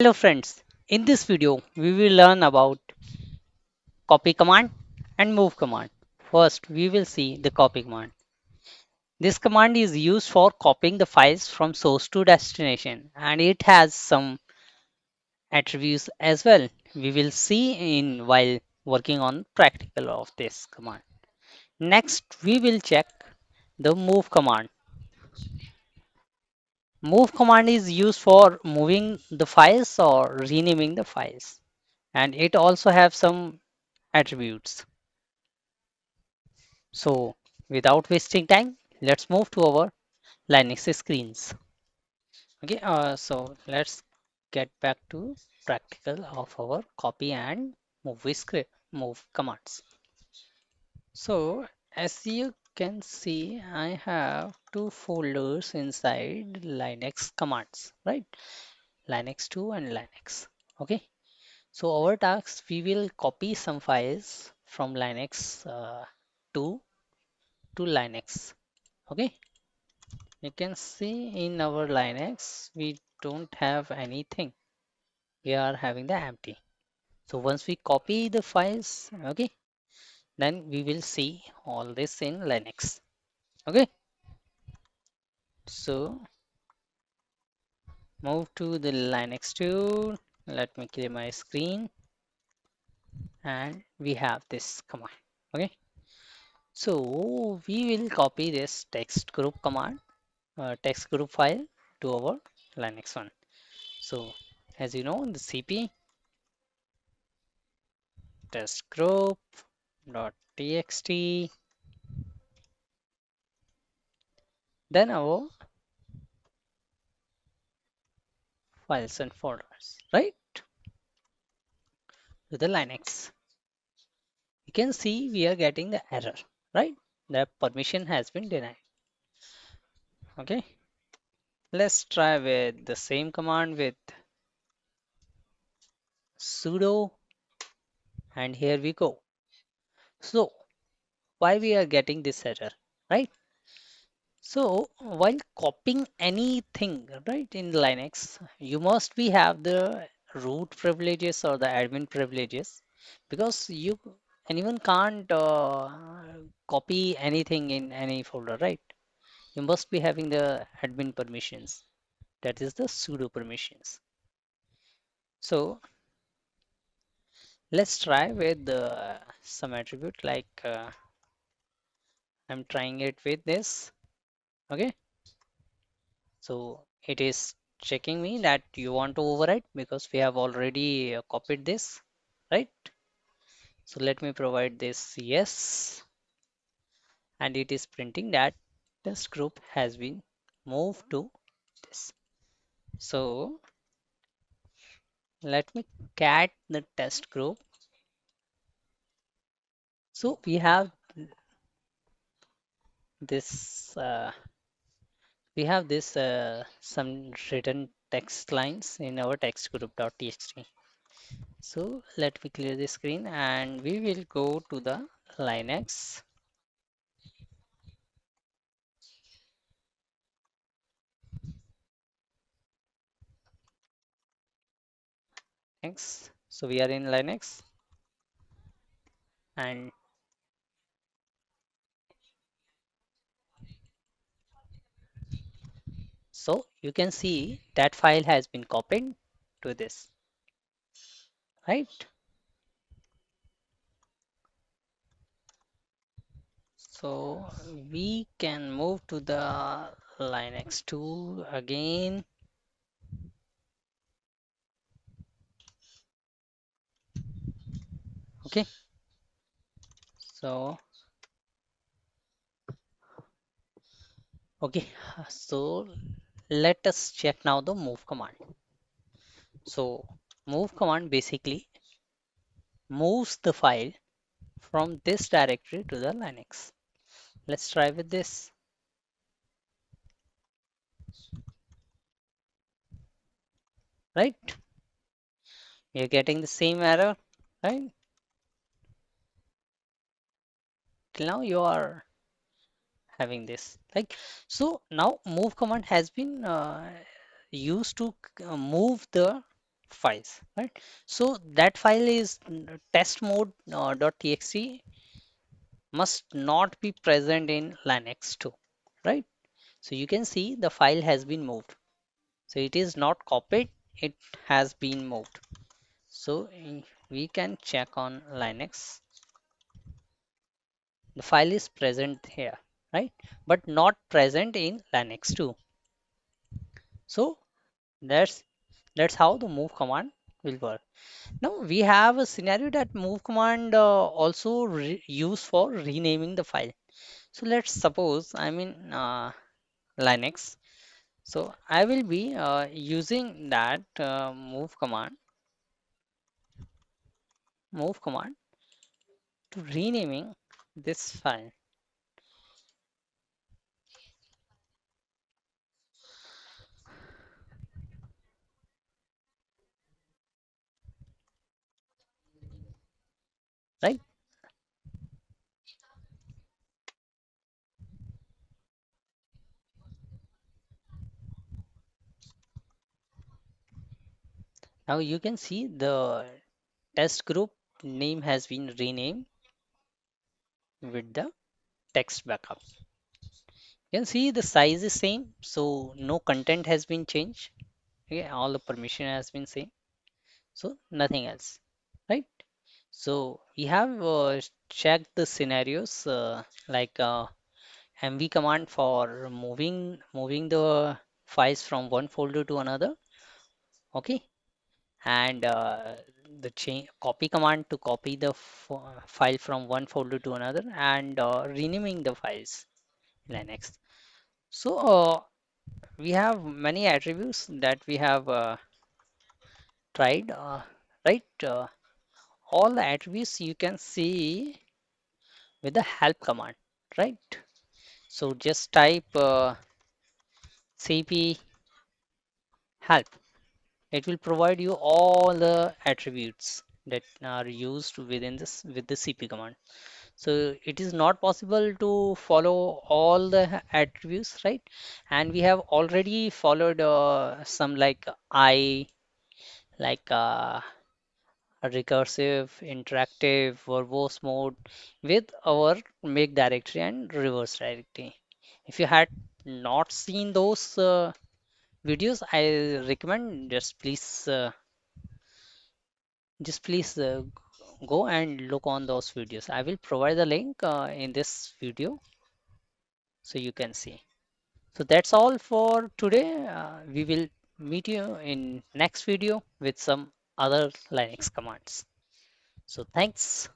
Hello friends, in this video we will learn about copy command and move command. First we will see the copy command. This command is used for copying the files from source to destination and it has some attributes as well. We will see in while working on practical of this command. Next we will check the move command. Move command is used for moving the files or renaming the files and it also have some attributes. So without wasting time, let's move to our Linux screens. Okay, so let's get back to practical of our copy and move commands. So as you can see, I have two folders inside Linux commands, right? Linux 2 and Linux. Okay, so our task, we will copy some files from Linux 2 to Linux. Okay, you can see in our Linux, we don't have anything. We are having the empty. So once we copy the files, okay, then we will see all this in Linux. Okay, so move to the Linux tool. Let me clear my screen and we have this command. Okay, so we will copy this text group command, text group file to our Linux one. So as you know, the cp test group dot txt, then our files and folders, right, to the Linux. You can see we are getting the error, right? The permission has been denied. Okay, let's try with the same command with sudo, and here we go. So why we are getting this error, right? So while copying anything, right, in Linux, you must be have the root privileges or the admin privileges because you anyone can't copy anything in any folder, right? You must be having the admin permissions. That is the sudo permissions. So let's try with some attribute like I'm trying it with this. Okay. So it is checking me that you want to overwrite because we have already copied this, right? So let me provide this yes, and it is printing that test group has been moved to this. So let me cat the test group. So this we have this some written text lines in our text group.txt. So let me clear the screen and we will go to the Linux. Next. So we are in Linux and so you can see that file has been copied to this, right? So we can move to the Linux tool again. Okay. So okay. So let us check now the move command. So move command basically moves the file from this directory to the Linux. Let's try with this, right? You're getting the same error, right? Till now you are having this. Like so now move command has been used to move the files, right? So that file is test mode .txt must not be present in Linux too, right? So you can see the file has been moved. So it is not copied, it has been moved. So we can check on Linux. The file is present here, right? But not present in Linux too. So that's that's how the move command will work. Now we have a scenario that move command also use for renaming the file. So let's suppose I'm in Linux. So I will be using that move command to renaming this file, right? Now you can see the test group name has been renamed with the text backup. You can see the size is same, so no content has been changed. Okay, all the permission has been same, so nothing else, right? So we have checked the scenarios like mv command for moving the files from one folder to another, okay, and the change copy command to copy the file from one folder to another, and renaming the files in Linux. So we have many attributes that we have tried, right? All the attributes you can see with the help command, right? So just type cp help. It will provide you all the attributes that are used within this with the cp command. So it is not possible to follow all the attributes, right? And we have already followed some like I, like recursive, interactive, verbose mode with our make directory and reverse directory. If you had not seen those videos, I recommend just please go and look on those videos. I will provide the link in this video so you can see. So that's all for today. We will meet you in next video with some other Linux commands. So thanks.